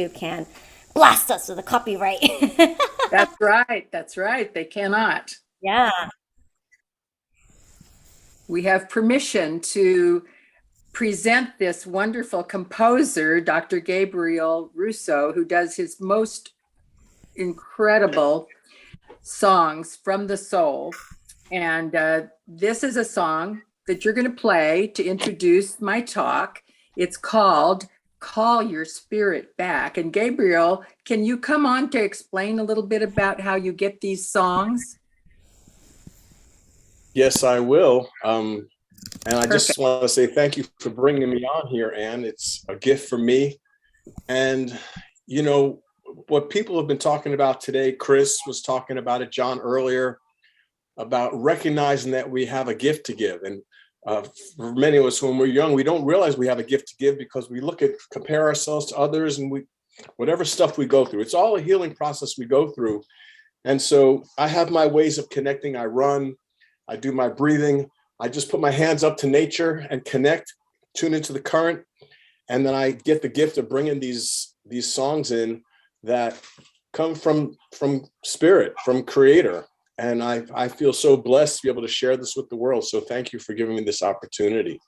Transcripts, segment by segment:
can blast us with a copyright. That's right. That's right. They cannot. Yeah. We have permission to present this wonderful composer, Dr. Gabriel Russo, who does his most incredible songs from the soul. And this is a song that you're going to play to introduce my talk. It's called Call Your Spirit Back. And Gabriel, can you come on to explain a little bit about how you get these songs? Yes, I will. And I just Perfect. want to say thank you for bringing me on here, Anne. It's a gift for me. And, you know, what people have been talking about today, Chris was talking about it, John earlier, about recognizing that we have a gift to give. And for many of us, when we're young, we don't realize we have a gift to give because we compare ourselves to others, and whatever stuff we go through, it's all a healing process we go through. And so I have my ways of connecting. I run, I do my breathing. I just put my hands up to nature and connect, tune into the current. And then I get the gift of bringing these songs in that come from spirit, from creator. And I feel so blessed to be able to share this with the world. So thank you for giving me this opportunity.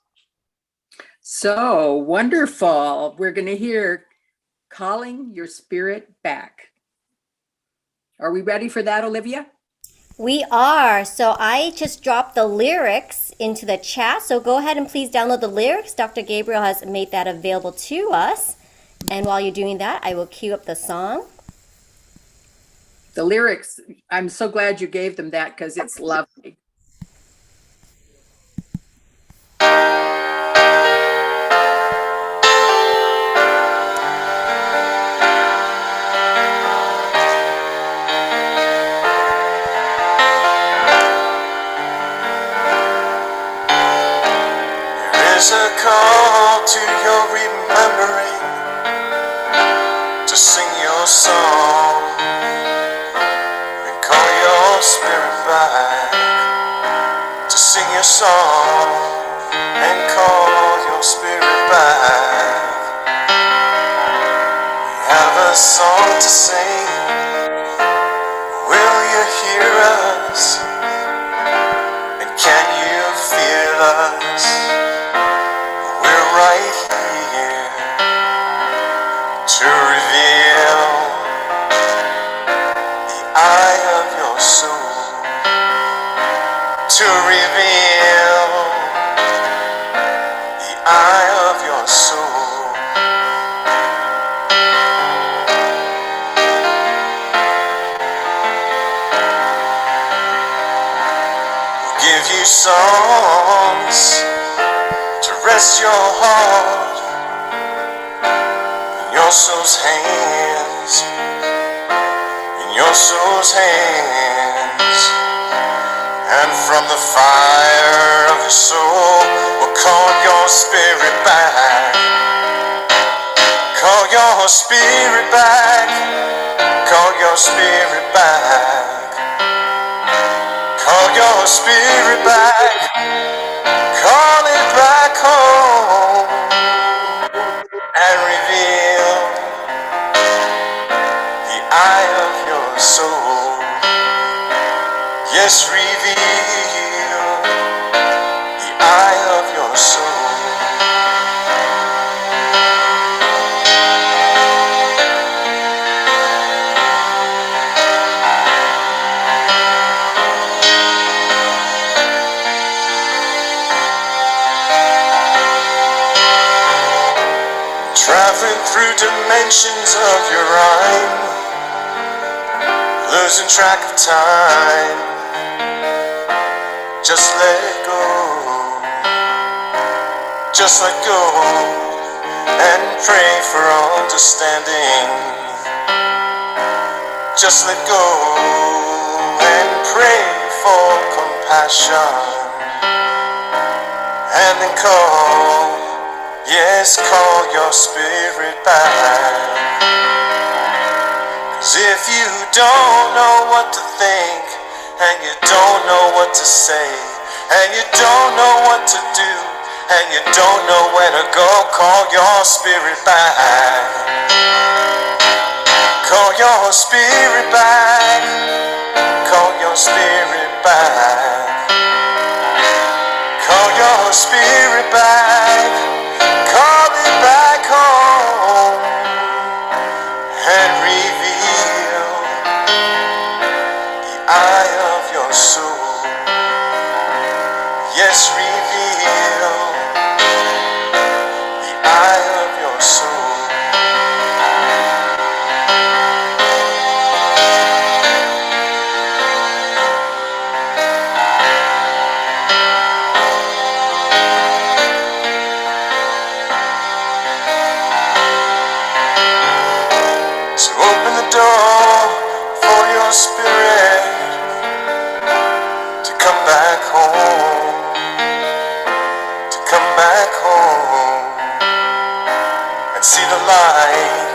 So wonderful. We're going to hear Calling Your Spirit Back. Are we ready for that, Olivia? We are. So I just dropped the lyrics into the chat. So go ahead and please download the lyrics. Dr. Gabriel has made that available to us. And while you're doing that, I will cue up the song. The lyrics, I'm so glad you gave them that because it's lovely. There's a call to your remembering, to sing your song and call your spirit back, to sing your song and call your spirit back. We have a song to sing. Will you hear us? And can you feel us? We're right here to reveal the eye of your soul, to reveal the eye of your soul. We'll give you songs to rest your heart in your soul's hands, in your soul's hands. And from the fire of your soul, we'll call your spirit back. Call your spirit back. Call your spirit back. Call your spirit back. Call it back home and reveal the eye of your soul. Yes, reveal the eye of your soul. Traveling through dimensions of your rhyme, losing track of time. Just let it go. Just let go and pray for understanding. Just let go and pray for compassion. And then call, yes, call your spirit back. 'Cause if you don't know what to think, and you don't know what to say, and you don't know what to do, and you don't know where to go, call your spirit back. Call your spirit back. Call your spirit back. Call your spirit back. Call it back home and reveal the eye of your soul. Yes, reveal the eye of your soul. So open the door for your spirit to come back home, to come back home and see the light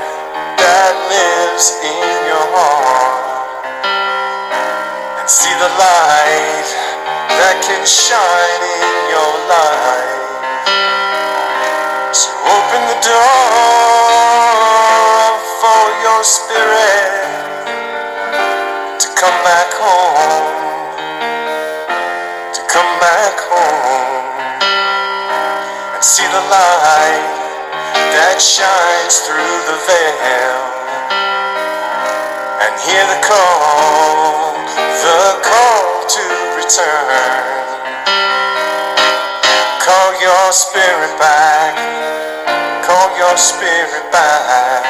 that lives in your heart, and see the light that can shine in your life. So open the door for your spirit to come back home, to come back home and see the light that shines through the veil, and hear the call to return. Call your spirit back. Call your spirit back.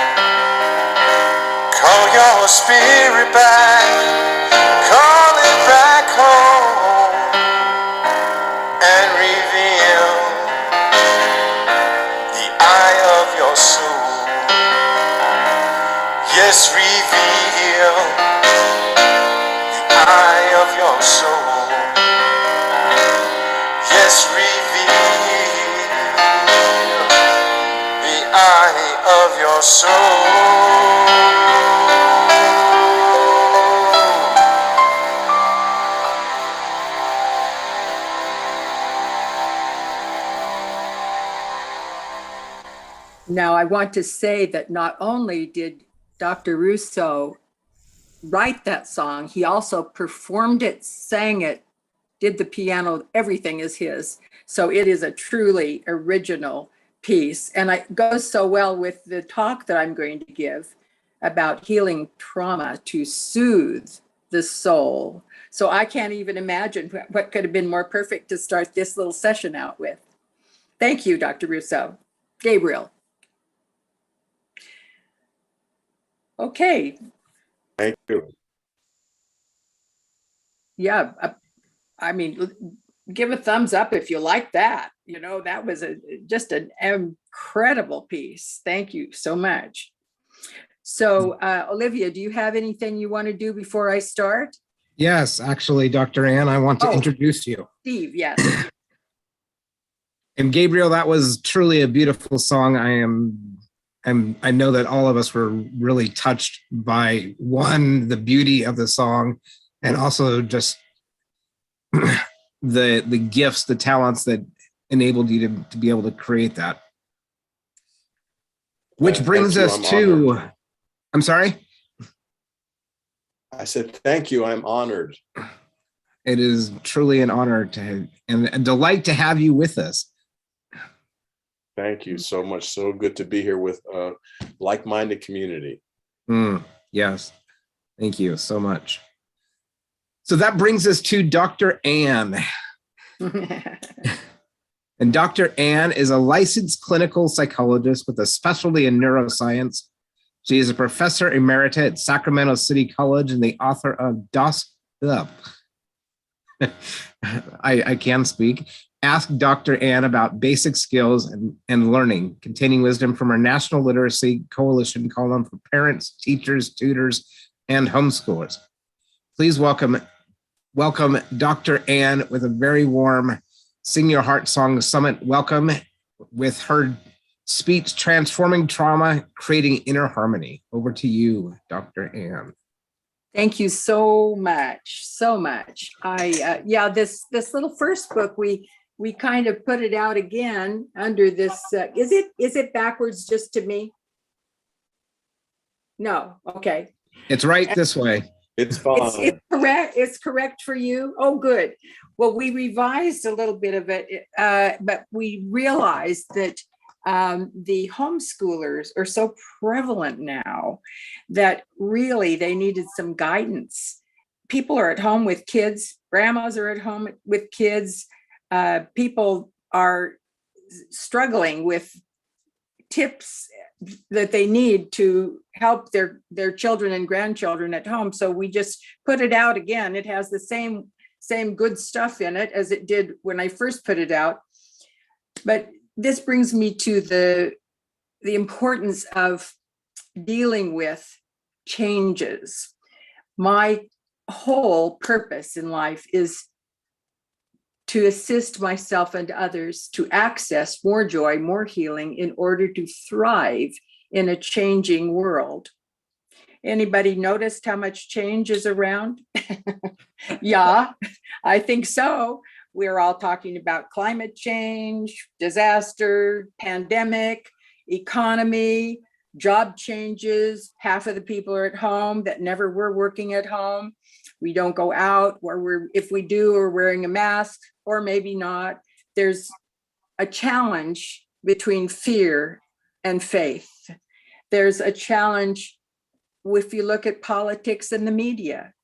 Call your spirit back. Call it back home and reveal the eye of your soul. Yes, reveal the eye of your soul. Yes, reveal the eye of your soul. Now, I want to say that not only did Dr. Russo write that song, he also performed it, sang it, did the piano, everything is his. So it is a truly original piece. And it goes so well with the talk that I'm going to give about healing trauma to soothe the soul. So I can't even imagine what could have been more perfect to start this little session out with. Thank you, Dr. Russo. Gabriel. Okay. Thank you. Yeah. I mean, give a thumbs up if you like that. You know, that was just an incredible piece. Thank you so much. So, Olivia, do you have anything you want to do before I start? Yes, actually, Dr. Ann, I want to Oh. introduce you. Steve, yes. And Gabriel, that was truly a beautiful song. I know that all of us were really touched by, one, the beauty of the song, and also just the gifts, the talents that enabled you to be able to create that. Which brings Thank you, us I'm to, honored. I'm sorry? I said, thank you, I'm honored. It is truly an honor and a delight to have you with us. Thank you so much. So good to be here with a like-minded community. Yes, thank you so much. So that brings us to Dr. Ann. And Dr. Ann is a licensed clinical psychologist with a specialty in neuroscience. She is a professor emerita at Sacramento City College and the author of I can speak. Ask Dr. Ann about basic skills and learning, containing wisdom from her National Literacy Coalition column for parents, teachers, tutors, and homeschoolers. Please welcome Dr. Ann with a very warm Sing Your Heart Song Summit welcome with her speech, Transforming Trauma, Creating Inner Harmony. Over to you, Dr. Ann. Thank you so much, so much. Yeah, this little first book, we kind of put it out again under this. Is it backwards just to me? No, okay. It's right this way. It's fine. It's correct. It's correct for you. Oh, good. Well, we revised a little bit of it, but we realized that the homeschoolers are so prevalent now that really they needed some guidance. People are at home with kids. Grandmas are at home with kids. People are struggling with tips that they need to help their children and grandchildren at home. So we just put it out again. It has the same good stuff in it as it did when I first put it out. But this brings me to the importance of dealing with changes. My whole purpose in life is to assist myself and others to access more joy, more healing in order to thrive in a changing world. Anybody noticed how much change is around? Yeah, I think so. We're all talking about climate change, disaster, pandemic, economy, job changes. Half of the people are at home that never were working at home. We don't go out, or if we do, we're wearing a mask, or maybe not. There's a challenge between fear and faith. There's a challenge if you look at politics and the media.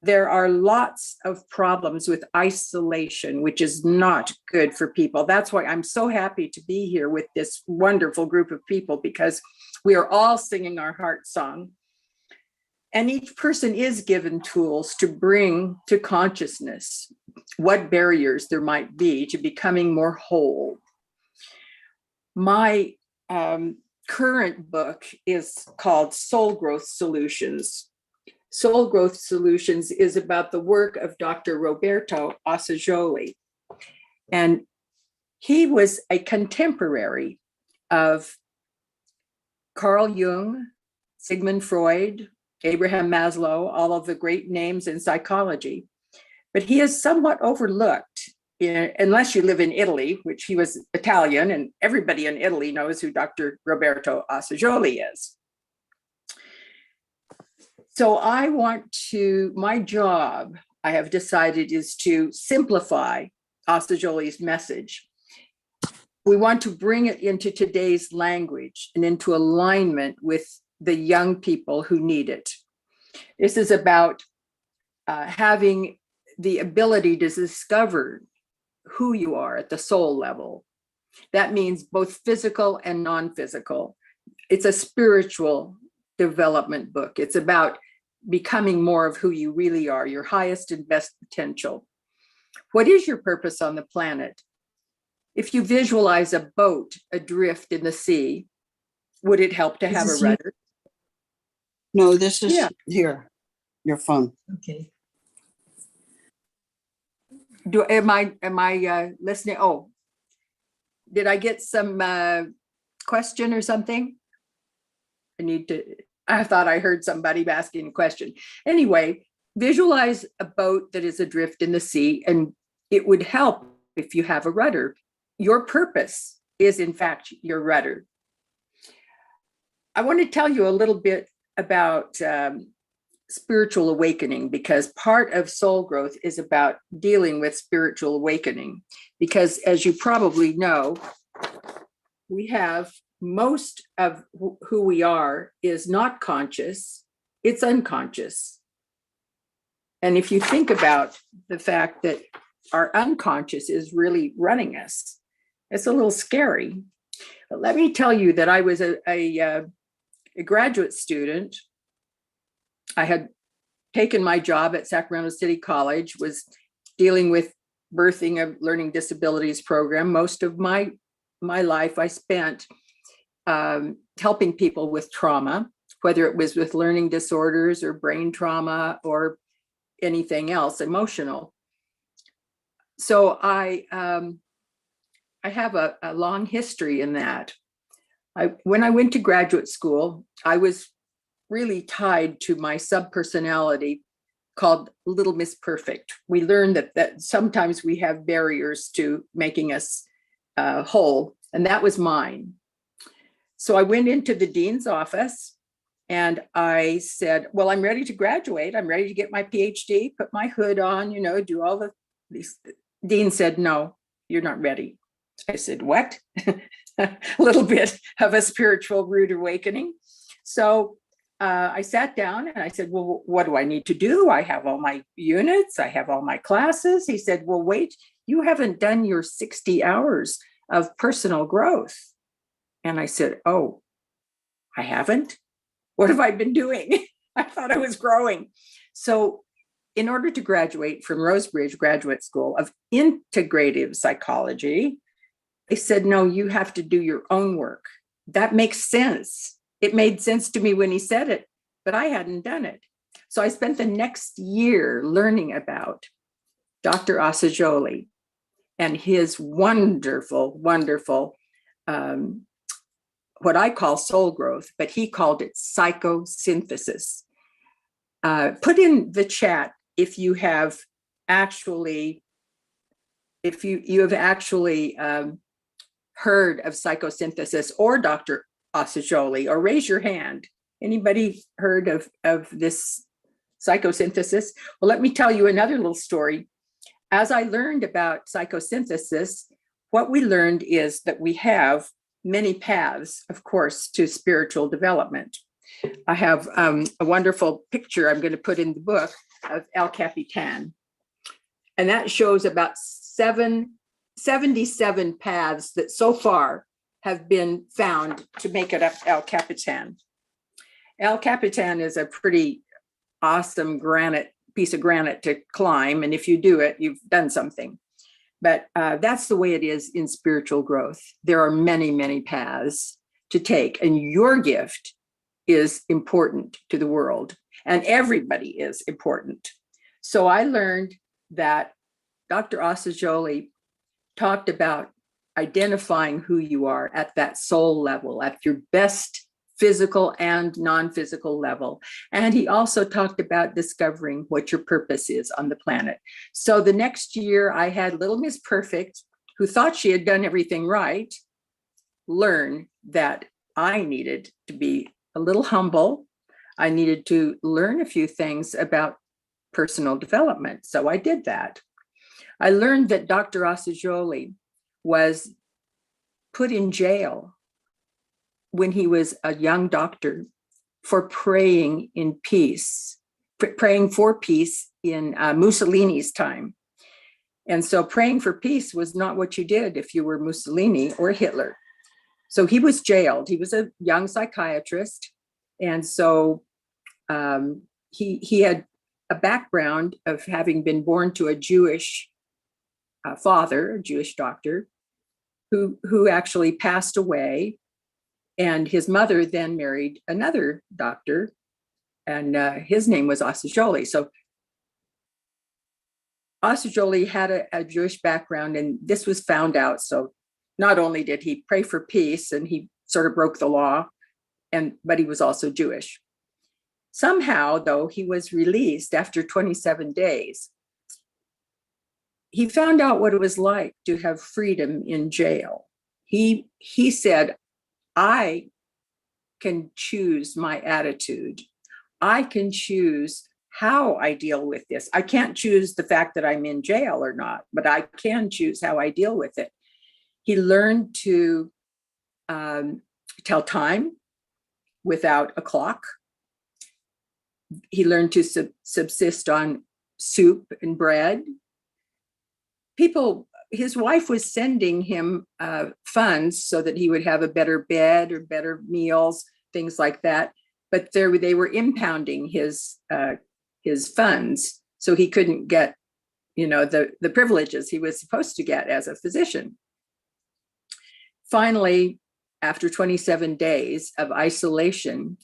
There are lots of problems with isolation, which is not good for people. That's why I'm so happy to be here with this wonderful group of people, because we are all singing our heart song. And each person is given tools to bring to consciousness what barriers there might be to becoming more whole. My current book is called Soul Growth Solutions. Soul Growth Solutions is about the work of Dr. Roberto Assagioli. And he was a contemporary of Carl Jung, Sigmund Freud, Abraham Maslow, all of the great names in psychology. But he is somewhat overlooked, unless you live in Italy, which he was Italian, and everybody in Italy knows who Dr. Roberto Assagioli is. So my job, I have decided, is to simplify Assagioli's message. We want to bring it into today's language and into alignment with the young people who need it. This is about having the ability to discover who you are at the soul level. That means both physical and non-physical. It's a spiritual development book. It's about becoming more of who you really are, your highest and best potential. What is your purpose on the planet? If you visualize a boat adrift in the sea, would it help to have a rudder? No, this is here, your phone. Okay. Am I listening? Oh, did I get some question or something? I thought I heard somebody asking a question. Anyway, visualize a boat that is adrift in the sea, and it would help if you have a rudder. Your purpose is, in fact, your rudder. I want to tell you a little bit about spiritual awakening, because part of soul growth is about dealing with spiritual awakening. Because as you probably know, we have most of who we are is not conscious, it's unconscious. And if you think about the fact that our unconscious is really running us, it's a little scary. But let me tell you that I was a graduate student. I had taken my job at Sacramento City College, was dealing with birthing a learning disabilities program. Most of my life I spent helping people with trauma, whether it was with learning disorders or brain trauma or anything else, emotional. So I have a long history in that. When I went to graduate school, I was really tied to my subpersonality called Little Miss Perfect. We learned that sometimes we have barriers to making us whole, and that was mine. So I went into the dean's office And I said, well, I'm ready to graduate. I'm ready to get my PhD, put my hood on, do all these. Dean said, no, you're not ready. I said, what? A little bit of a spiritual rude awakening. So I sat down and I said, well, what do I need to do? I have all my units. I have all my classes. He said, well, wait, you haven't done your 60 hours of personal growth. And I said, oh, I haven't? What have I been doing? I thought I was growing. So in order to graduate from Rosebridge Graduate School of Integrative Psychology, they said, no, you have to do your own work. That makes sense. It made sense to me when he said it, but I hadn't done it. So I spent the next year learning about Dr. Assagioli and his wonderful, wonderful, what I call soul growth, but he called it psychosynthesis. Put in the chat if you have actually, heard of psychosynthesis or Dr. Assagioli, or raise your hand. Anybody heard of this psychosynthesis? Well, let me tell you another little story. As I learned about psychosynthesis, what we learned is that we have many paths, of course, to spiritual development. I have a wonderful picture I'm going to put in the book of El Capitan. And that shows about 77 paths that so far have been found to make it up El Capitan. El Capitan is a pretty awesome piece of granite to climb. And if you do it, you've done something. But that's the way it is in spiritual growth. There are many, many paths to take, and your gift is important to the world, and everybody is important. So I learned that Dr. Assagioli talked about identifying who you are at that soul level, at your best physical and non-physical level. And he also talked about discovering what your purpose is on the planet. So the next year I had little Miss Perfect, who thought she had done everything right, learn that I needed to be a little humble. I needed to learn a few things about personal development. So I did that. I learned that Dr. Assagioli was put in jail when he was a young doctor for praying in peace, praying for peace in Mussolini's time. And so praying for peace was not what you did if you were Mussolini or Hitler. So he was jailed. He was a young psychiatrist. And so he had a background of having been born to a Jewish father, a Jewish doctor, who actually passed away. And his mother then married another doctor, and his name was Assagioli. So Assagioli had a Jewish background, and this was found out. So not only did he pray for peace, and he sort of broke the law, but he was also Jewish. Somehow, though, he was released after 27 days. He found out what it was like to have freedom in jail. He said, I can choose my attitude. I can choose how I deal with this. I can't choose the fact that I'm in jail or not, but I can choose how I deal with it. He learned to tell time without a clock. He learned to subsist on soup and bread. His wife was sending him funds so that he would have a better bed or better meals, things like that. But they were impounding his funds, so he couldn't get, the privileges he was supposed to get as a physician. Finally, after 27 days of isolation,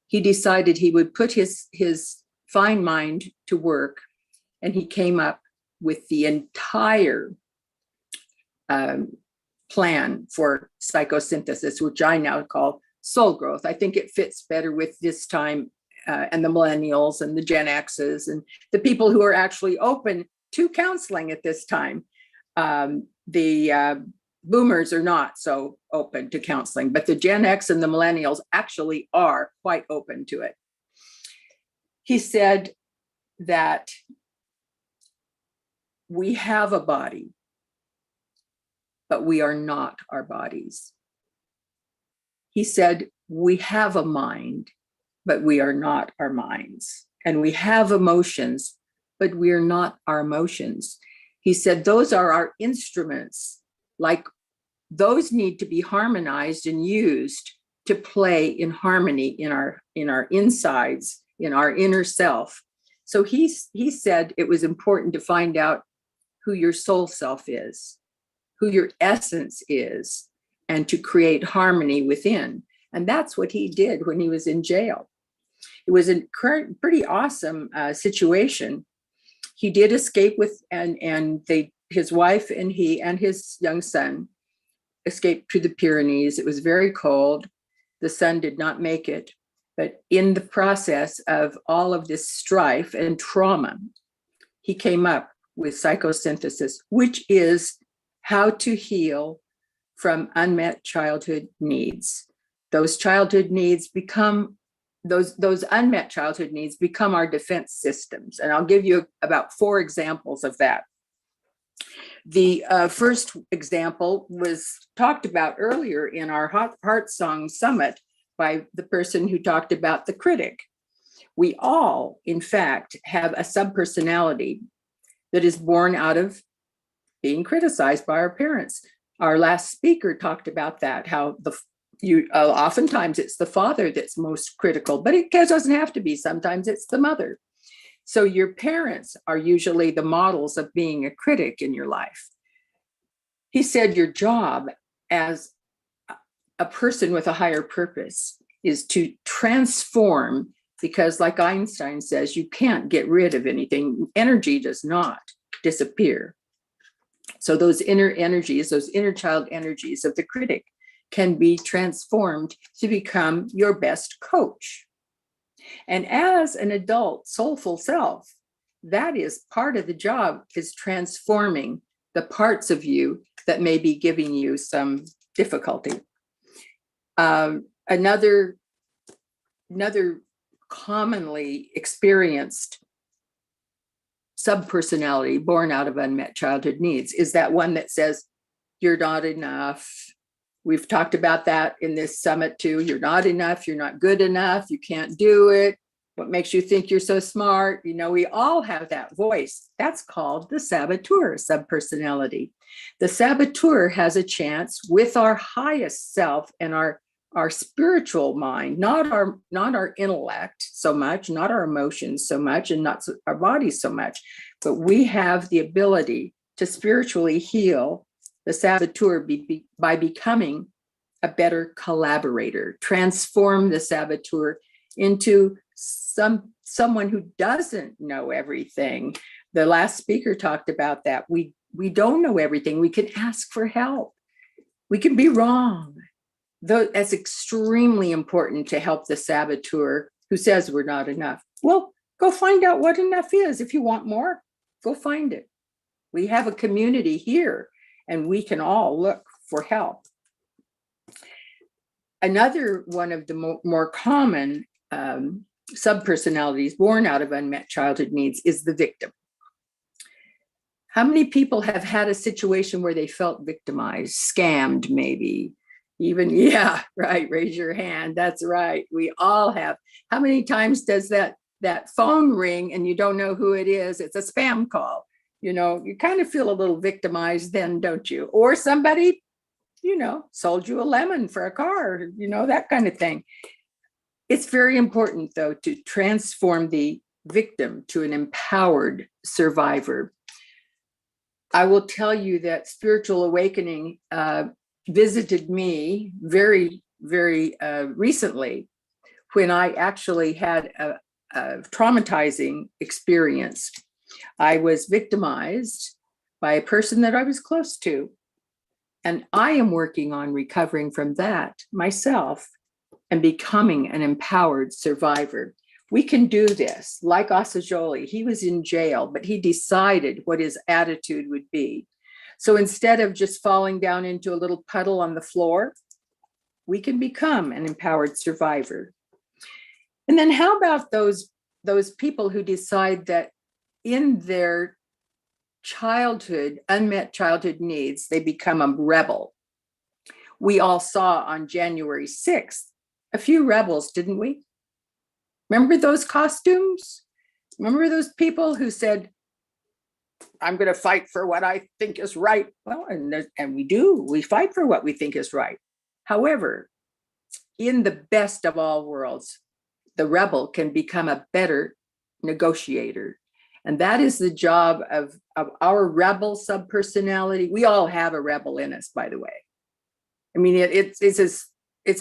he decided he would put his fine mind to work, and he came up with the entire plan for psychosynthesis, which I now call soul growth. I think it fits better with this time and the millennials and the Gen X's and the people who are actually open to counseling at this time. The boomers are not so open to counseling, but the Gen X and the millennials actually are quite open to it. He said that we have a body, but we are not our bodies. He said we have a mind, but we are not our minds. And we have emotions, but we are not our emotions. He said those are our instruments, like those need to be harmonized and used to play in harmony in our insides, in our inner self. So he said it was important to find out who your soul self is, who your essence is, and to create harmony within. And that's what he did when he was in jail. It was a pretty awesome situation. He did escape with, his wife and he and his young son escaped to the Pyrenees. It was very cold. The son did not make it. But in the process of all of this strife and trauma, he came up with psychosynthesis, which is how to heal from unmet childhood needs. Those childhood needs become, those unmet childhood needs become our defense systems. And I'll give you about 4 examples of that. The first example was talked about earlier in our Heart Song Summit by the person who talked about the critic. We all, in fact, have a subpersonality that is born out of being criticized by our parents. Our last speaker talked about that, how oftentimes it's the father that's most critical, but it doesn't have to be. Sometimes it's the mother. So your parents are usually the models of being a critic in your life. He said your job as a person with a higher purpose is to transform, because like Einstein says, you can't get rid of anything. Energy does not disappear. So those inner energies, those inner child energies of the critic can be transformed to become your best coach. And as an adult soulful self, that is part of the job, is transforming the parts of you that may be giving you some difficulty. Another commonly experienced subpersonality born out of unmet childhood needs is that one that says, you're not enough. We've talked about that in this summit too. You're not enough. You're not good enough. You can't do it. What makes you think you're so smart? You know, we all have that voice. That's called the saboteur subpersonality. The saboteur has a chance with our highest self and our spiritual mind, not our intellect so much, not our emotions so much, and not our bodies so much, but we have the ability to spiritually heal the saboteur by becoming a better collaborator, transform the saboteur into someone who doesn't know everything. The last speaker talked about that. We don't know everything. We can ask for help. We can be wrong. Though that's extremely important to help the saboteur who says we're not enough. Well, go find out what enough is. If you want more, go find it. We have a community here, and we can all look for help. Another one of the more common subpersonalities born out of unmet childhood needs is the victim. How many people have had a situation where they felt victimized, scammed maybe? Even, yeah, right, raise your hand. That's right, we all have. How many times does that phone ring and you don't know who it is? It's a spam call. You know, you kind of feel a little victimized then, don't you? Or somebody, sold you a lemon for a car, that kind of thing. It's very important, though, to transform the victim to an empowered survivor. I will tell you that spiritual awakening visited me very, very recently when I actually had a traumatizing experience. I was victimized by a person that I was close to, and I am working on recovering from that myself and becoming an empowered survivor. We can do this. Like Asajoli, he was in jail, but he decided what his attitude would be. So instead of just falling down into a little puddle on the floor, we can become an empowered survivor. And then how about those people who decide that in their childhood, unmet childhood needs, they become a rebel? We all saw on January 6th, a few rebels, didn't we? Remember those costumes? Remember those people who said, I'm going to fight for what I think is right? Well, and we do. We fight for what we think is right. However, in the best of all worlds, the rebel can become a better negotiator. And that is the job of our rebel subpersonality. We all have a rebel in us, by the way. I mean, it's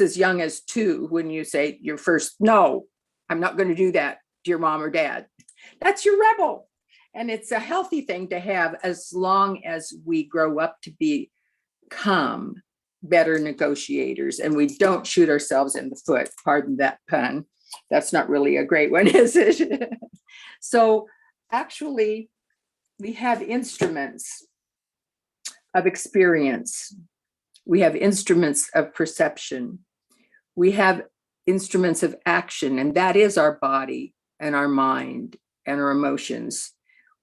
as young as 2 when you say your first, no, I'm not going to do that to your mom or dad. That's your rebel. And it's a healthy thing to have as long as we grow up to become better negotiators and we don't shoot ourselves in the foot. Pardon that pun. That's not really a great one, is it? So actually, we have instruments of experience. We have instruments of perception. We have instruments of action, and that is our body and our mind and our emotions.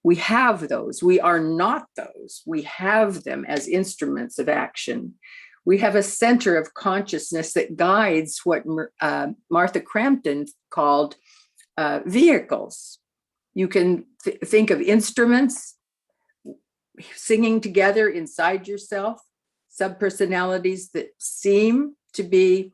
We have those. We are not those. We have them as instruments of action. We have a center of consciousness that guides what Martha Crampton called vehicles. You can think of instruments singing together inside yourself, subpersonalities that seem to be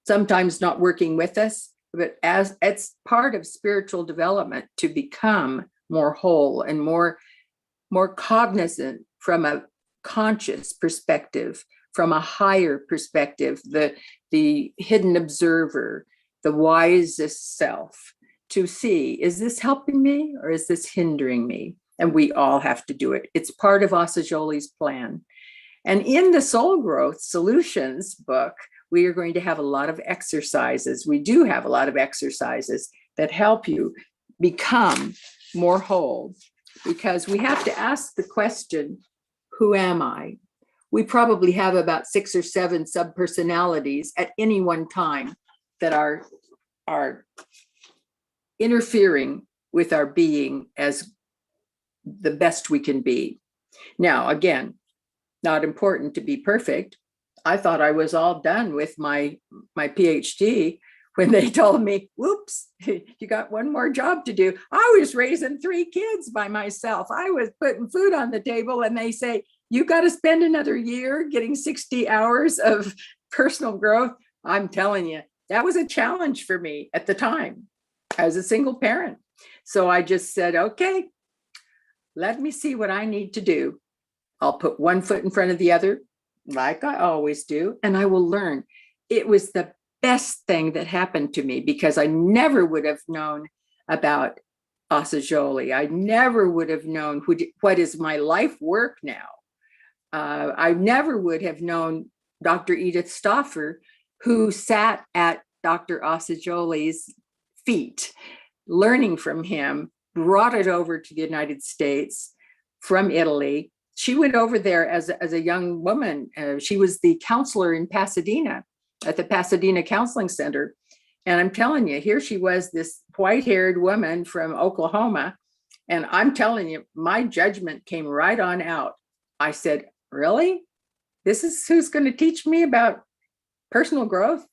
sometimes not working with us, but as it's part of spiritual development to become more whole and more cognizant from a conscious perspective, from a higher perspective, the hidden observer, the wisest self, to see, is this helping me or is this hindering me? And we all have to do it. It's part of Assagioli's plan. And in the Soul Growth Solutions book, we are going to have a lot of exercises. We do have a lot of exercises that help you become more whole, because we have to ask the question, who am I? We probably have about 6 or 7 subpersonalities at any one time that are interfering with our being as the best we can be. Now, again, not important to be perfect. I thought I was all done with my PhD when they told me, whoops, you got one more job to do. I was raising 3 kids by myself. I was putting food on the table, and they say, you got to spend another year getting 60 hours of personal growth. I'm telling you, that was a challenge for me at the time as a single parent. So I just said, okay, let me see what I need to do. I'll put one foot in front of the other, like I always do, and I will learn. It was the best thing that happened to me, because I never would have known about Assagioli. I never would have known what is my life work now. I never would have known Dr. Edith Schafer, who sat at Dr. Assagioli's feet, learning from him, brought it over to the United States from Italy. She went over there as a young woman. She was the counselor in Pasadena at the Pasadena Counseling Center. And I'm telling you, here she was, this white-haired woman from Oklahoma. And I'm telling you, my judgment came right on out. I said, really? This is who's going to teach me about personal growth?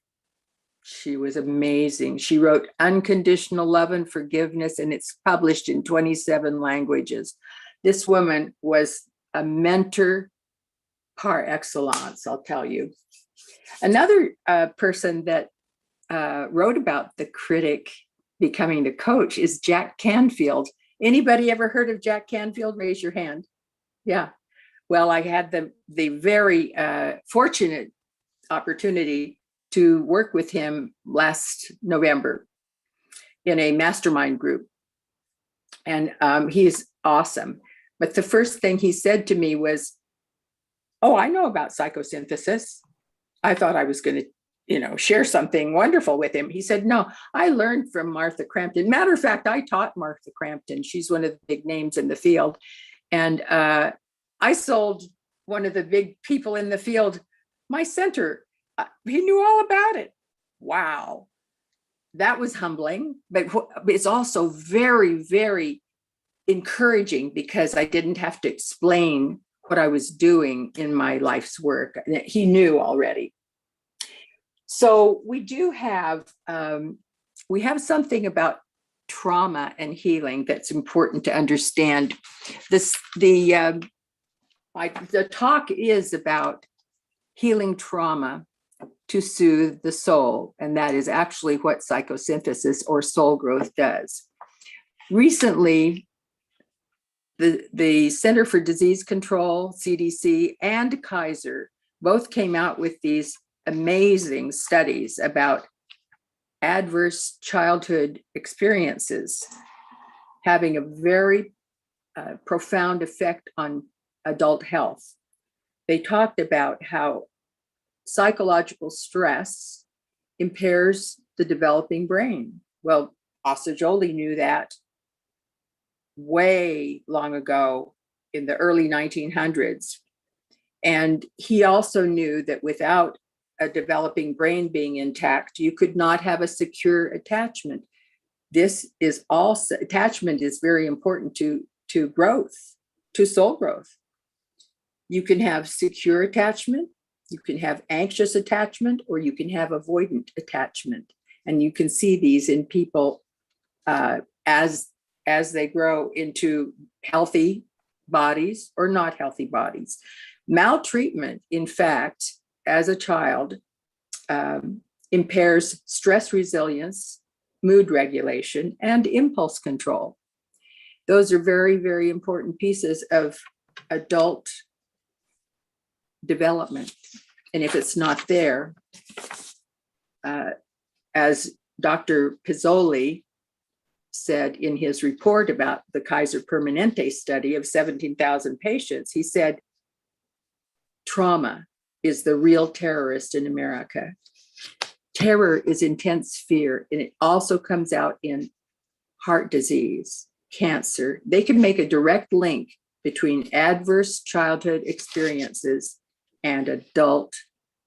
She was amazing. She wrote Unconditional Love and Forgiveness, and it's published in 27 languages. This woman was a mentor par excellence, I'll tell you. Another person that wrote about the critic becoming the coach is Jack Canfield. Anybody ever heard of Jack Canfield? Raise your hand. Yeah. Well, I had the very fortunate opportunity to work with him last November in a mastermind group. And he's awesome. But the first thing he said to me was, oh, I know about psychosynthesis. I thought I was going to, share something wonderful with him. He said, no, I learned from Martha Crampton. Matter of fact, I taught Martha Crampton. She's one of the big names in the field. And I sold one of the big people in the field my center. He knew all about it. Wow. That was humbling, but it's also very, very encouraging because I didn't have to explain what I was doing in my life's work. He knew already. So we do have, we have something about trauma and healing that's important to understand. The talk is about healing trauma to soothe the soul, and that is actually what psychosynthesis or soul growth does. Recently, the Center for Disease Control, CDC, and Kaiser both came out with these amazing studies about adverse childhood experiences having a very profound effect on adult health. They talked about how psychological stress impairs the developing brain. Well, Assagioli knew that way long ago in the early 1900s. And he also knew that without a developing brain being intact, you could not have a secure attachment. This is also, attachment is very important to growth, to soul growth. You can have secure attachment, you can have anxious attachment, or you can have avoidant attachment. And you can see these in people as they grow into healthy bodies or not healthy bodies. Maltreatment, in fact, as a child, impairs stress resilience, mood regulation, and impulse control. Those are very, very important pieces of adult development. And if it's not there, as Dr. Pizzoli said in his report about the Kaiser Permanente study of 17,000 patients, he said, trauma is the real terrorist in America. Terror is intense fear, and it also comes out in heart disease, cancer. They can make a direct link between adverse childhood experiences and adult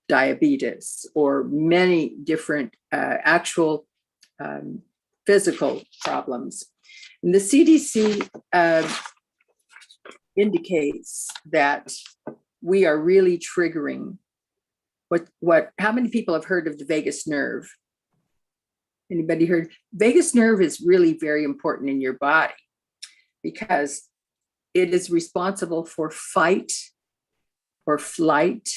diabetes, or many different actual physical problems. And the CDC indicates that we are really triggering how many people have heard of the vagus nerve? Anybody heard? Vagus nerve is really very important in your body because it is responsible for fight or flight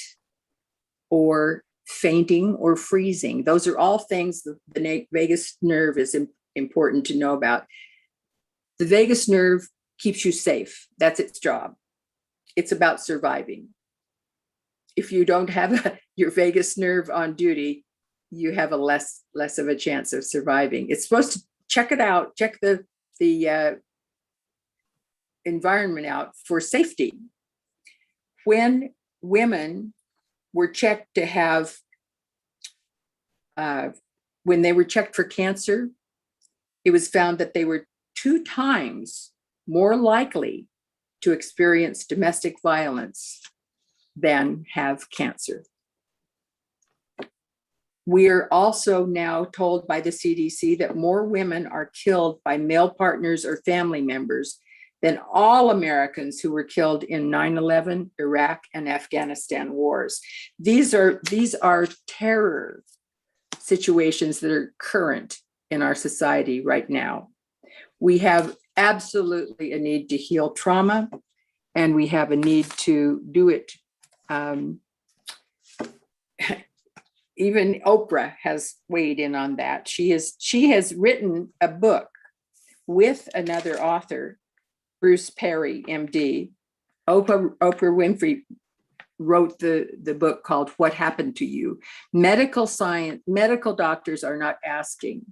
or fainting or freezing. Those are all things the vagus nerve is important to know about. The vagus nerve keeps you safe. That's its job. It's about surviving. If you don't have your vagus nerve on duty, you have a less of a chance of surviving. It's supposed to check it out, check the environment out for safety. When women were checked to have, when they were checked for cancer, it was found that they were 2 times more likely to experience domestic violence than have cancer. We are also now told by the CDC that more women are killed by male partners or family members than all Americans who were killed in 9/11, Iraq, and Afghanistan wars. These are terror situations that are current in our society right now. We have absolutely a need to heal trauma, and we have a need to do it. Even Oprah has weighed in on that. She has written a book with another author, Bruce Perry, MD. Oprah Winfrey wrote the book called What Happened to You. Medical doctors are not asking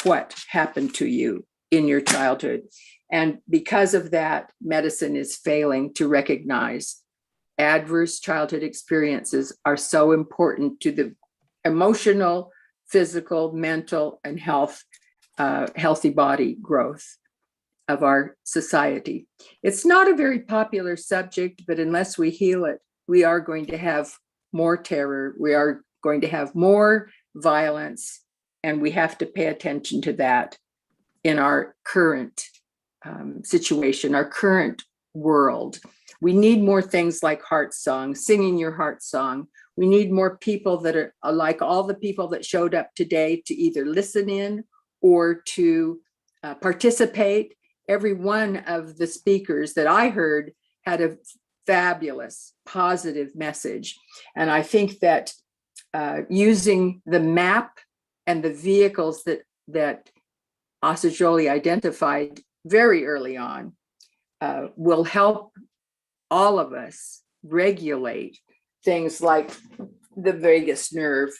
what happened to you in your childhood. And because of that, medicine is failing to recognize adverse childhood experiences are so important to the emotional, physical, mental, and healthy body growth. of our society. It's not a very popular subject, but unless we heal it, we are going to have more terror. We are going to have more violence, and we have to pay attention to that in our current situation, our current world. We need more things like heart song, singing your heart song. We need more people that are like all the people that showed up today to either listen in or to participate. Every one of the speakers that I heard had a fabulous, positive message. And I think that using the map and the vehicles that Asajoli identified very early on will help all of us regulate things like the vagus nerve,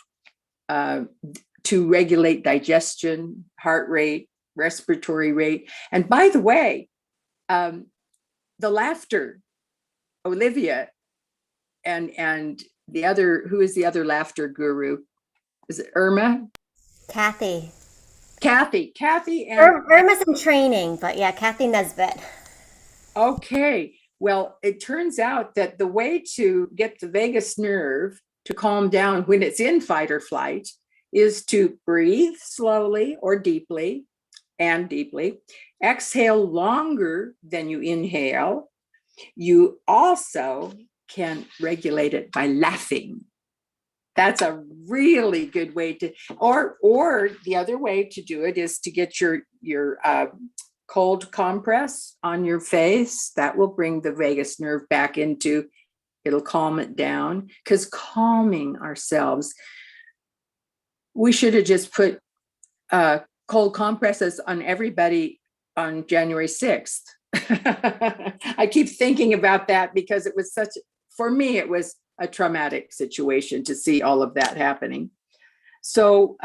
to regulate digestion, heart rate, respiratory rate. And by the way, the laughter, Olivia, and the other, who is the other laughter guru? Is it Irma? Kathy. Kathy and Irma's in training, but yeah, Kathy Nesbitt. okay. Well, it turns out that the way to get the vagus nerve to calm down when it's in fight or flight is to breathe slowly or deeply and deeply, exhale longer than you inhale. You also can regulate it by laughing. That's a really good way to, or the other way to do it is to get your cold compress on your face. That will bring the vagus nerve back into, it'll calm it down, because calming ourselves, we should have just put cold compresses on everybody on January 6th. I keep thinking about that because it was for me, it was a traumatic situation to see all of that happening. So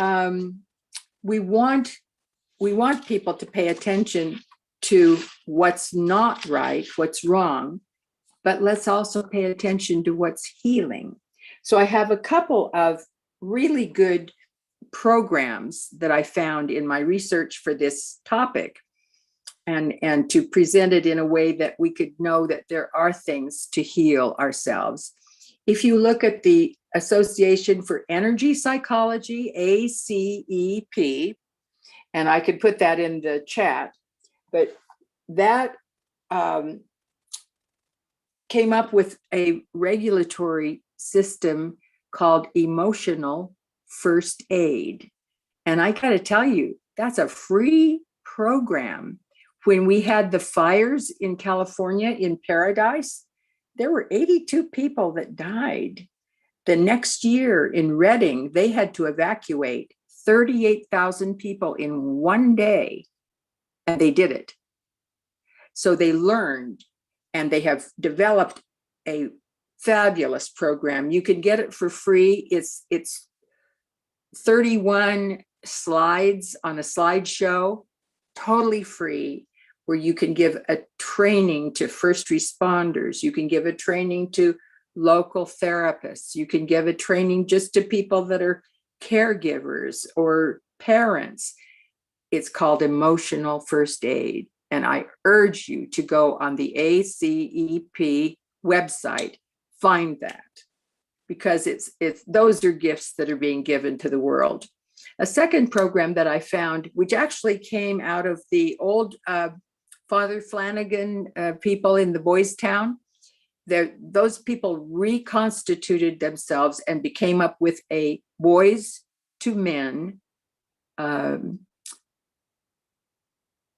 we want people to pay attention to what's not right, what's wrong, but let's also pay attention to what's healing. So I have a couple of really good programs that I found in my research for this topic, and to present it in a way that we could know that there are things to heal ourselves. If you look at the Association for Energy Psychology, ACEP, and I could put that in the chat, but that came up with a regulatory system called emotional first aid. And I gotta tell you, that's a free program. When we had the fires in California in Paradise, there were 82 people that died. The next year in Redding, they had to evacuate 38,000 people in one day, and they did it. So they learned, and they have developed a fabulous program. You can get it for free. It's 31 slides on a slideshow, totally free, where you can give a training to first responders. You can give a training to local therapists. You can give a training just to people that are caregivers or parents. It's called Emotional First Aid. And I urge you to go on the ACEP website, find that, because it's those are gifts that are being given to the world. A second program that I found, which actually came out of the old Father Flanagan people in the Boys Town, those people reconstituted themselves and became up with a boys to men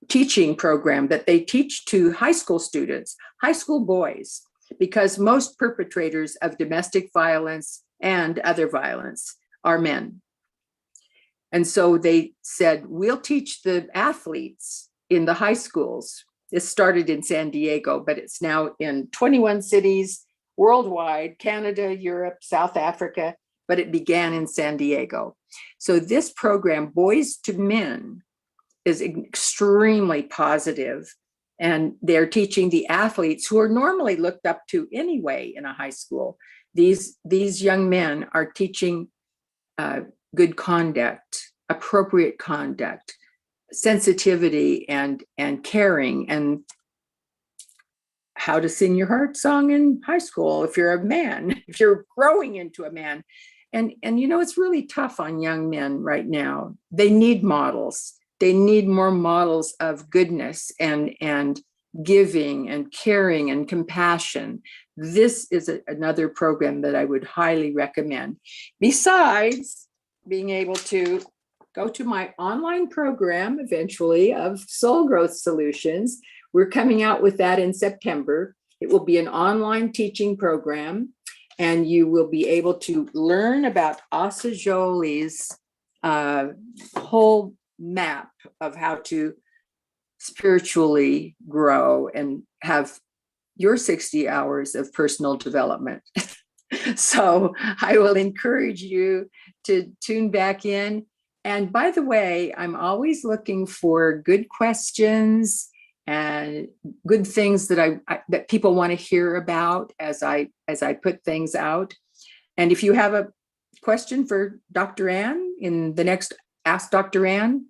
teaching program that they teach to high school students, high school boys, because most perpetrators of domestic violence and other violence are men. And so they said, we'll teach the athletes in the high schools. This started in San Diego, but it's now in 21 cities worldwide, Canada, Europe, South Africa, but it began in San Diego. So this program, Boys to Men, is extremely positive, and they're teaching the athletes who are normally looked up to anyway in a high school. These young men are teaching good conduct, appropriate conduct, sensitivity and caring, and how to sing your heart song in high school if you're a man, if you're growing into a man. And it's really tough on young men right now. They need models. They need more models of goodness and giving and caring and compassion. This is another program that I would highly recommend. Besides being able to go to my online program eventually of Soul Growth Solutions. We're coming out with that in September. It will be an online teaching program, and you will be able to learn about Asa Jolie's whole map of how to spiritually grow and have your 60 hours of personal development. So I will encourage you to tune back in. And by the way, I'm always looking for good questions and good things that that people want to hear about as I put things out. And if you have a question for Dr. Ann in the next Ask Dr. Ann,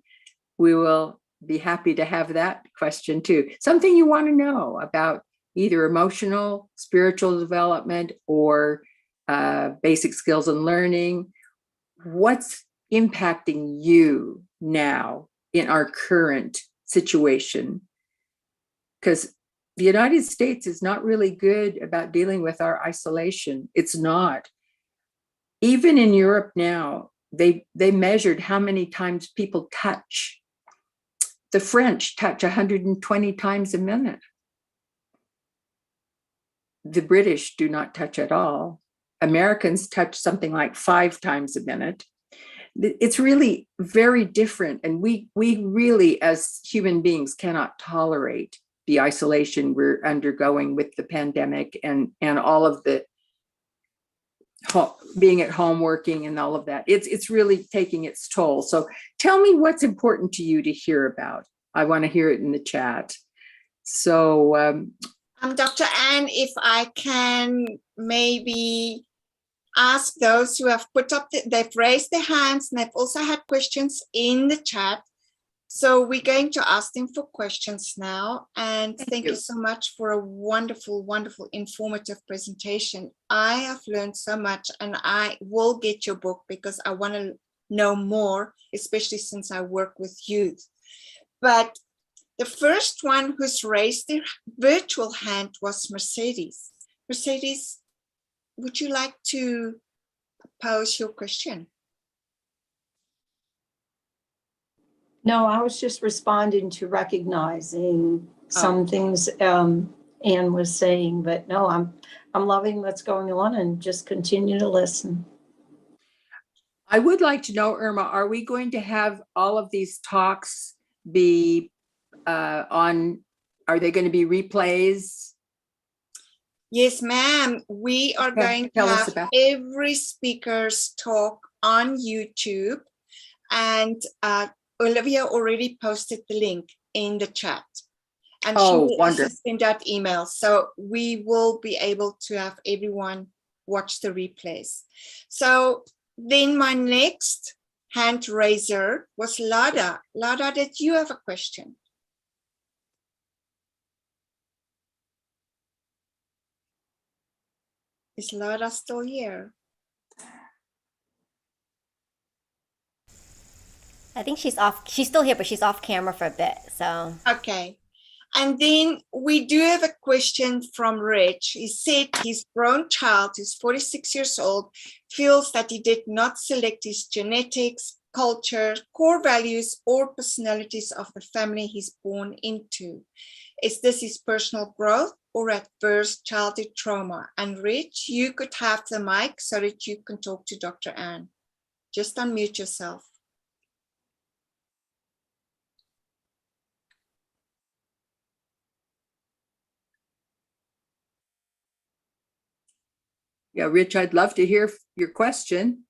we will be happy to have that question too. Something you want to know about either emotional, spiritual development, or basic skills and learning. What's impacting you now in our current situation? Because the United States is not really good about dealing with our isolation. It's not. Even in Europe now, they measured how many times people touch. The French touch 120 times a minute. The British do not touch at all. Americans touch something like 5 times a minute. It's really very different. And we really, as human beings, cannot tolerate the isolation we're undergoing with the pandemic and all of the being at home working and all of that. It's really taking its toll. So tell me what's important to you to hear about. I want to hear it in the chat. So Dr. Ann, if I can maybe ask those who have put up, they've raised their hands and they've also had questions in the chat. So we're going to ask them for questions now. And thank you so much for a wonderful, wonderful, informative presentation. I have learned so much, and I will get your book because I want to know more, especially since I work with youth. But the first one who's raised their virtual hand was Mercedes. Mercedes, would you like to pose your question? No, I was just responding to recognizing some things Anne was saying, but no, I'm loving what's going on and just continue to listen. I would like to know, Irma, are we going to have all of these talks be are they going to be replays? Yes, ma'am. We are going to have every speaker's talk on YouTube, and Olivia already posted the link in the chat, and she will also send out emails. So we will be able to have everyone watch the replays. So then my next hand raiser was Lada. Lada, did you have a question? Is Lada still here? I think she's off. She's still here, but she's off camera for a bit. So okay. And then we do have a question from Rich. He said his grown child, who's 46 years old, feels that he did not select his genetics, culture, core values, or personalities of the family he's born into. Is this his personal growth or adverse childhood trauma? And Rich, you could have the mic so that you can talk to Dr. Ann. Just unmute yourself. Yeah, Rich, I'd love to hear your question.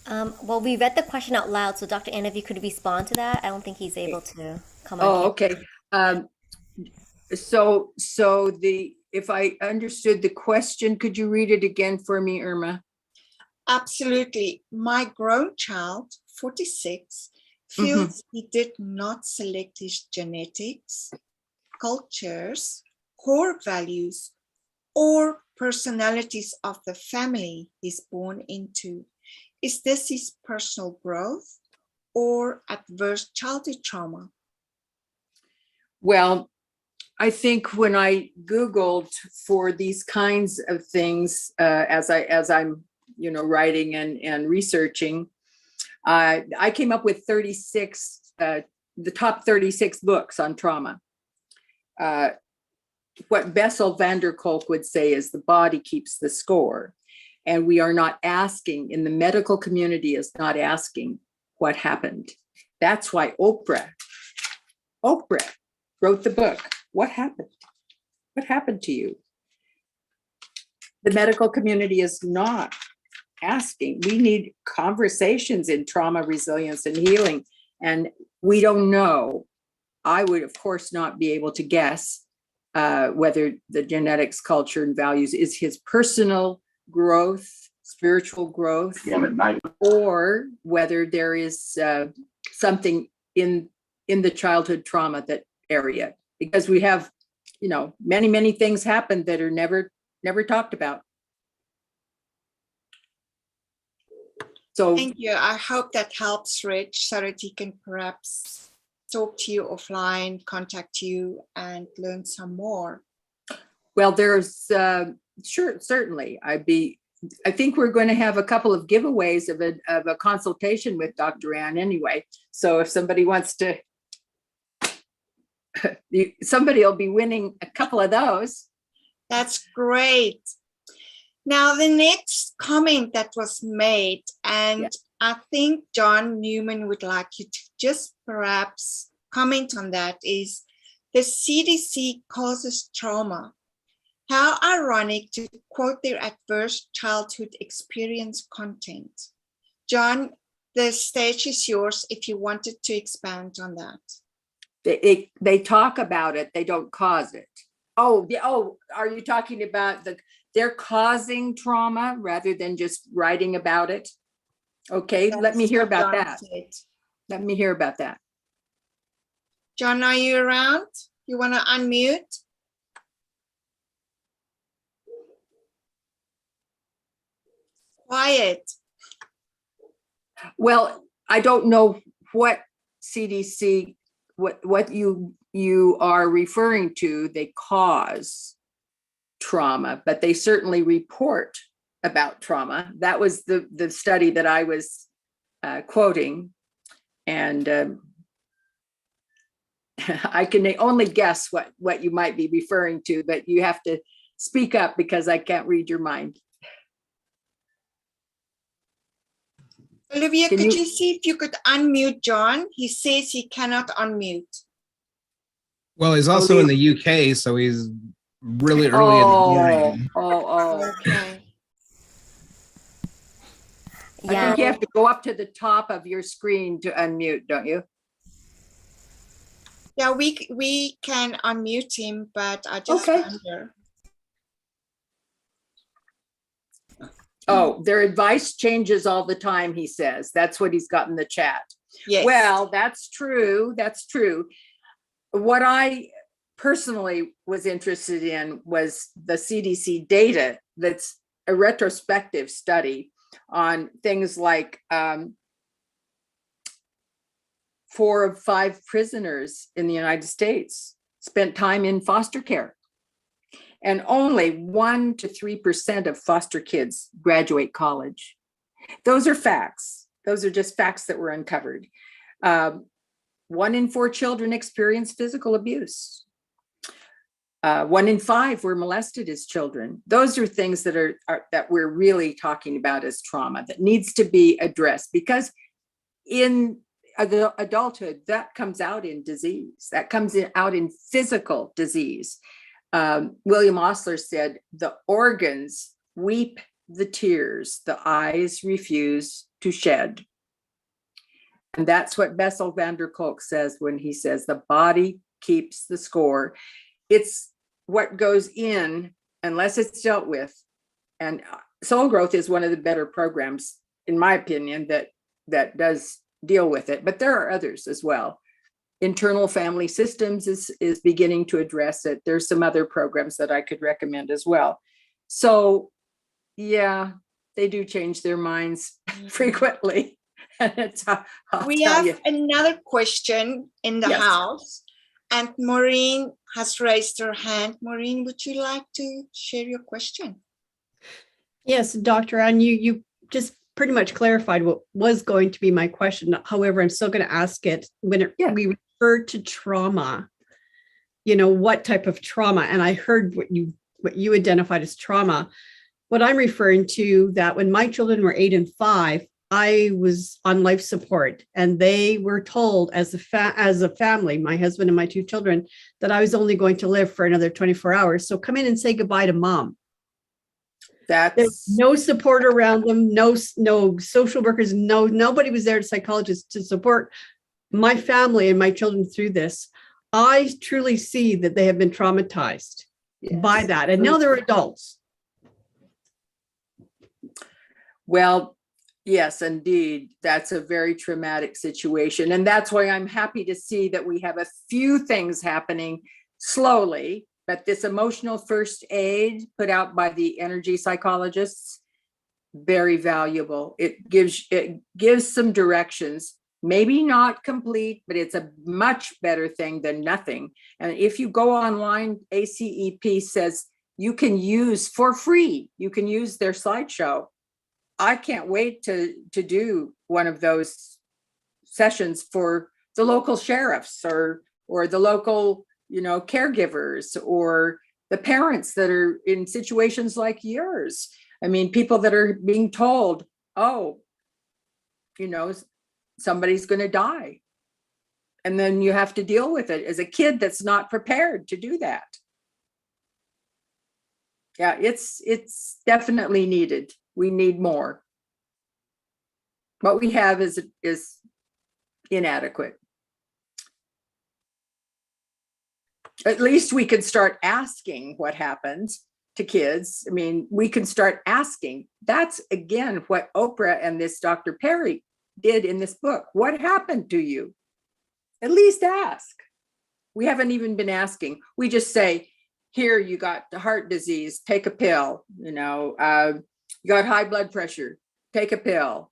Well, we read the question out loud, so Dr. Ann, if you could respond to that. I don't think he's able to come on. Oh, okay. So if I understood the question, could you read it again for me, Irma? Absolutely. My grown child 46 feels he did not select his genetics, cultures, core values, or personalities of the family he's born into. Is this his personal growth or adverse childhood trauma? Well, I think when I Googled for these kinds of things, as I'm, writing and researching, I came up with 36, the top 36 books on trauma. What Bessel van der Kolk would say is the body keeps the score. And we are not asking, in the medical community is not asking what happened. That's why Oprah wrote the book, What Happened? What happened to you? The medical community is not asking. We need conversations in trauma, resilience, and healing. And we don't know. I would, of course, not be able to guess whether the genetics, culture, and values is his personal growth, spiritual growth, or whether there is something in the childhood trauma that area, because we have, many things happen that are never talked about. So thank you. I hope that helps Rich so that he can perhaps talk to you offline, contact you, and learn some more. Well, there's certainly. I think we're going to have a couple of giveaways of a consultation with Dr. Ann anyway. So if somebody wants to, somebody will be winning a couple of those. That's great. Now, the next comment that was made, and I think John Newman would like you to just perhaps comment on that, is the CDC causes trauma. How ironic to quote their adverse childhood experience content. John, the stage is yours if you wanted to expand on that. They talk about it, they don't cause it. Oh, are you talking about they're causing trauma rather than just writing about it? Okay, let me hear about that. Let me hear about that. John, are you around? You want to unmute? Quiet. Well, I don't know what CDC, what you are referring to. They cause trauma, but they certainly report about trauma. That was the study that I was quoting, and I can only guess what you might be referring to, but you have to speak up because I can't read your mind. Olivia, could you see if you could unmute John? He says he cannot unmute. Well, he's also in the UK, so he's really early in the morning. Okay. I think you have to go up to the top of your screen to unmute, don't you? Yeah, we can unmute him, but I just wonder. Oh, their advice changes all the time, he says. That's what he's got in the chat. Yes. Well, that's true. That's true. What I personally was interested in was the CDC data. That's a retrospective study on things like 4 of 5 prisoners in the United States spent time in foster care. And only 1 to 3% of foster kids graduate college. Those are facts. Those are just facts that were uncovered. 1 in 4 children experience physical abuse. 1 in 5 were molested as children. Those are things that that we're really talking about as trauma that needs to be addressed, because in adulthood, that comes out in disease. That comes out in physical disease. William Osler said, the organs weep the tears the eyes refuse to shed. And that's what Bessel van der Kolk says when he says the body keeps the score. It's what goes in unless it's dealt with. And Soul Growth is one of the better programs, in my opinion, that does deal with it. But there are others as well. Internal Family Systems is beginning to address it. There's some other programs that I could recommend as well. So yeah, they do change their minds frequently. And it's, I'll We tell have you. another question in the Yes. house, and Maureen has raised her hand. Maureen, would you like to share your question? Yes, Dr. Ann, you just pretty much clarified what was going to be my question. However, I'm still going to ask it when we refer to trauma, what type of trauma? And I heard what you identified as trauma. What I'm referring to, that when my children were 8 and 5, I was on life support, and they were told as a family, my husband and my 2 children, that I was only going to live for another 24 hours. So come in and say goodbye to mom. There's no support around them, no social workers, nobody was there, psychologists to support my family and my children through this. I truly see that they have been traumatized by that, and now they're adults. Well, yes, indeed. That's a very traumatic situation. And that's why I'm happy to see that we have a few things happening slowly, but this emotional first aid put out by the energy psychologists, very valuable. It gives some directions, maybe not complete, but it's a much better thing than nothing. And if you go online, ACEP says you can use for free, you can use their slideshow. I can't wait to do one of those sessions for the local sheriffs or the local, caregivers, or the parents that are in situations like yours. I mean, people that are being told, oh, somebody's going to die. And then you have to deal with it as a kid that's not prepared to do that. Yeah, it's definitely needed. We need more. What we have is inadequate. At least we can start asking what happens to kids. I mean, we can start asking. That's, again, what Oprah and this Dr. Perry did in this book. What happened to you? At least ask. We haven't even been asking. We just say, here, you got heart disease, take a pill. You got high blood pressure, take a pill.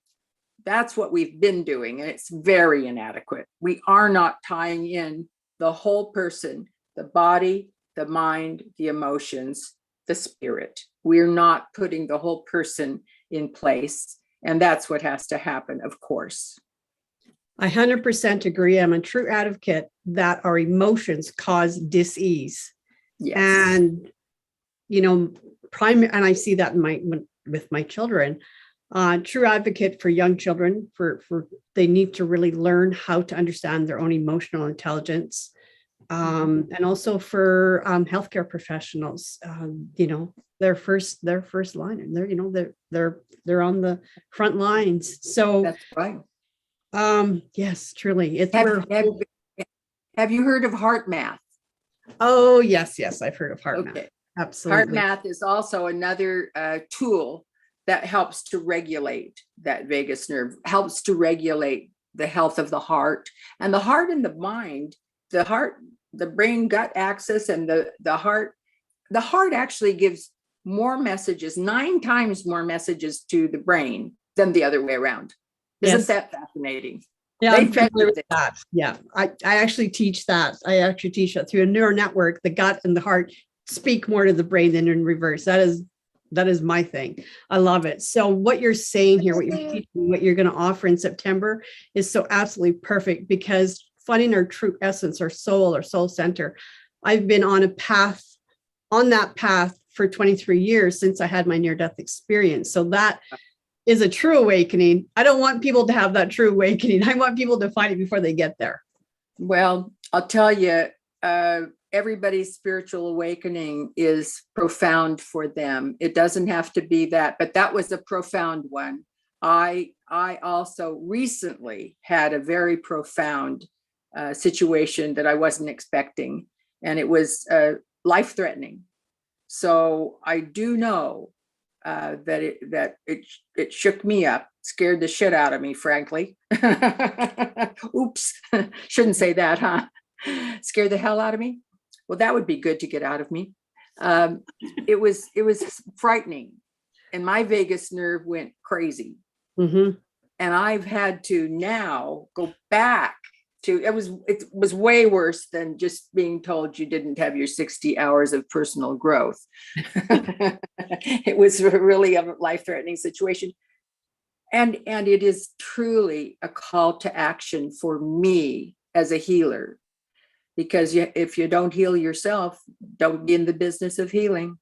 That's what we've been doing, and it's very inadequate. We are not tying in the whole person, the body, the mind, the emotions, the spirit. We're not putting the whole person in place, and that's what has to happen, of course. I 100% agree. I'm a true advocate that our emotions cause dis-ease. Yes. And, and I see that with my children. True advocate for young children, for they need to really learn how to understand their own emotional intelligence. And also for healthcare professionals, their first line, and they're on the front lines. So that's right. Yes, truly. Have you heard of heart math? Oh, yes, I've heard of heart math. Absolutely. Heart math is also another tool that helps to regulate that vagus nerve, helps to regulate the health of the heart. And the heart and the mind, the brain gut axis, and the heart actually gives more messages, 9 times more messages to the brain than the other way around. Isn't that fascinating? Yeah, I'm familiar with that. Yeah, I actually teach that. I actually teach that through a neural network. The gut and the heart speak more to the brain than in reverse. That is my thing. I love it. So what you're saying here, what you're teaching, what you're going to offer in September is so absolutely perfect, because finding our true essence, our soul center. I've been on that path for 23 years since I had my near-death experience. So that is a true awakening. I don't want people to have that true awakening. I want people to find it before they get there. Well, I'll tell you, everybody's spiritual awakening is profound for them. It doesn't have to be that, but that was a profound one. I also recently had a very profound situation that I wasn't expecting, and it was life-threatening. So I do know that it shook me up, scared the shit out of me, frankly. Oops, shouldn't say that, huh? Scared the hell out of me. Well, that would be good to get out of me. It was frightening, and my vagus nerve went crazy. Mm-hmm. And I've had to now go back to, it was way worse than just being told you didn't have your 60 hours of personal growth. It was really a life-threatening situation. And it is truly a call to action for me as a healer, because if you don't heal yourself, don't be in the business of healing.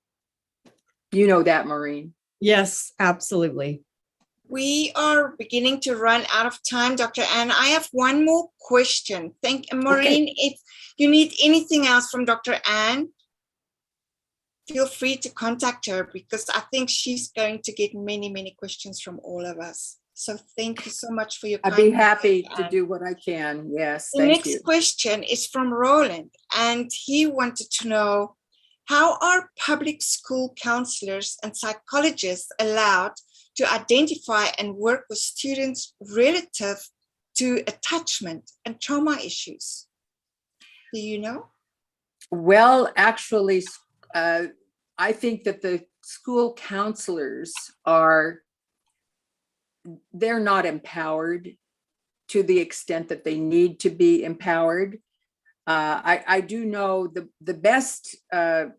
You know that, Maureen. Yes, absolutely. We are beginning to run out of time, Dr. Ann. I have one more question. Maureen, if you need anything else from Dr. Ann, feel free to contact her, because I think she's going to get many, many questions from all of us. So thank you so much for your I'd be kind happy words, to Ann. do what I can. Yes, The thank you. next question is from Roland, and he wanted to know, how are public school counselors and psychologists allowed to identify and work with students relative to attachment and trauma issues? Do you know? Well, actually, I think that the school counselors they're not empowered to the extent that they need to be empowered. I do know the best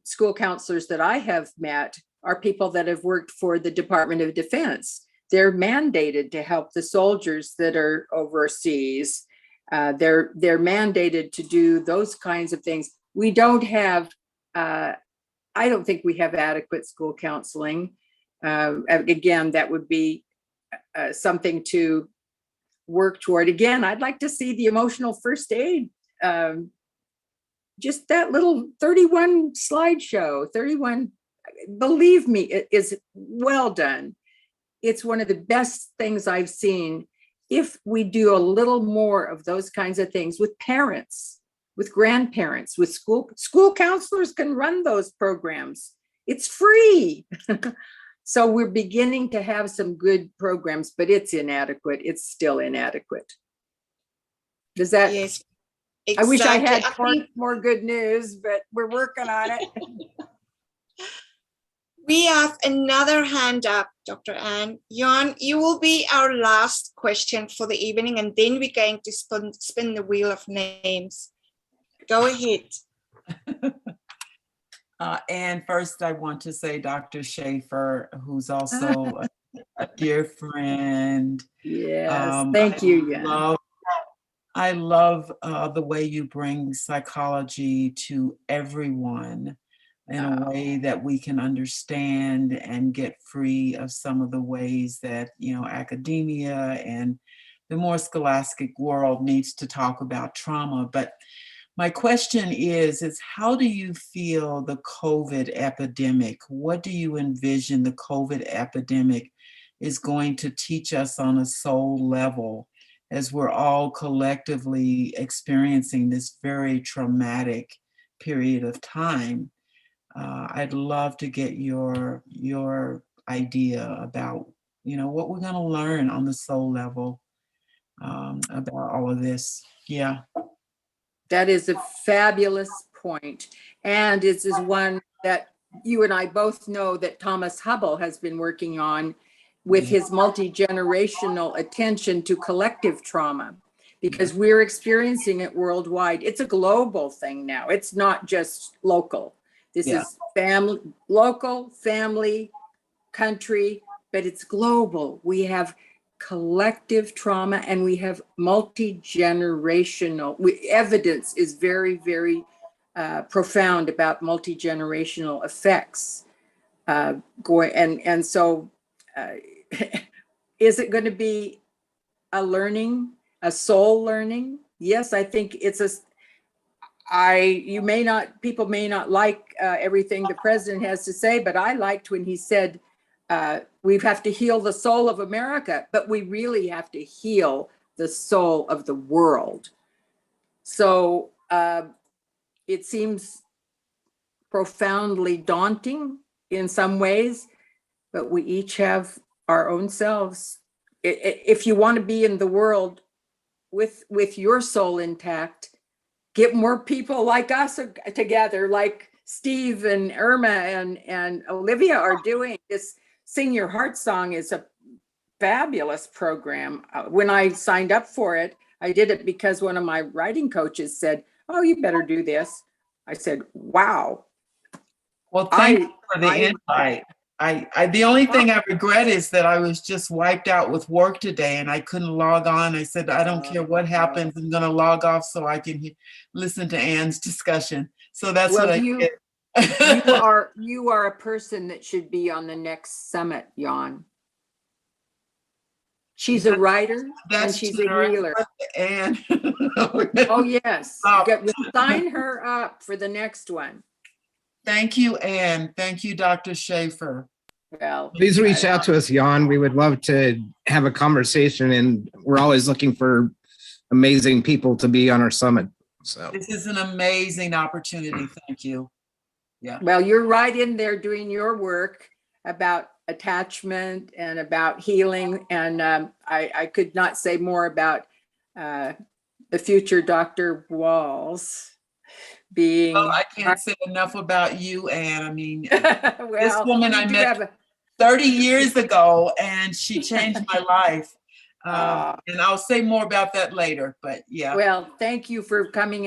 school counselors that I have met are people that have worked for the Department of Defense. They're mandated to help the soldiers that are overseas. They're mandated to do those kinds of things. We don't have, I don't think we have adequate school counseling. Again, that would be something to work toward. Again, I'd like to see the emotional first aid, just that little 31 slideshow, 31, believe me, it is well done. It's one of the best things I've seen. If we do a little more of those kinds of things with parents, with grandparents, with school counselors can run those programs. It's free. So we're beginning to have some good programs, but it's inadequate. It's still inadequate. Does that? Yes. I wish I had Exactly. more good news, but we're working on it. We have another hand up, Dr. Ann. Jan, you will be our last question for the evening, and then we're going to spin the wheel of names. Go ahead. And first, I want to say Dr. Schafer, who's also a dear friend. Yes, thank you, Jan. I love the way you bring psychology to everyone in a way that we can understand and get free of some of the ways that, academia and the more scholastic world needs to talk about trauma. But my question is how do you feel the COVID epidemic? What do you envision the COVID epidemic is going to teach us on a soul level as we're all collectively experiencing this very traumatic period of time? I'd love to get your idea about, what we're going to learn on the soul level about all of this. Yeah. That is a fabulous point. And it is one that you and I both know that Thomas Hubble has been working on with his multi-generational attention to collective trauma, because we're experiencing it worldwide. It's a global thing now. It's not just local. This is local, family, country, but it's global. We have collective trauma and we have multi-generational. Evidence is very, very profound about multi-generational effects. So is it going to be a learning, a soul learning? Yes, I think it's people may not like everything the president has to say, but I liked when he said, we have to heal the soul of America, but we really have to heal the soul of the world. So it seems profoundly daunting in some ways, but we each have our own selves. If you want to be in the world with your soul intact, get more people like us together, like Steve and Irma and Olivia are doing. This Sing Your Heart Song is a fabulous program. When I signed up for it, I did it because one of my writing coaches said, "Oh, you better do this." I said, "Wow." Well, thank you for the invite. The only thing I regret is that I was just wiped out with work today and I couldn't log on. I said, I don't care what happens. I'm going to log off so I can listen to Anne's discussion. So that's what I did. You are a person that should be on the next summit, Jan. She's a writer and she's a healer. And oh yes, sign her up for the next one. Thank you, Anne. Thank you, Dr. Schafer. Well, please reach out to us, Jan. We would love to have a conversation, and we're always looking for amazing people to be on our summit. So this is an amazing opportunity. Thank you. Yeah. Well, you're right in there doing your work about attachment and about healing, and I could not say more about the future Dr. Walls being. Oh, I can't say enough about you, Anne. I mean, well, this woman I met 30 years ago, and she changed my life. And I'll say more about that later, but yeah. Well, thank you for coming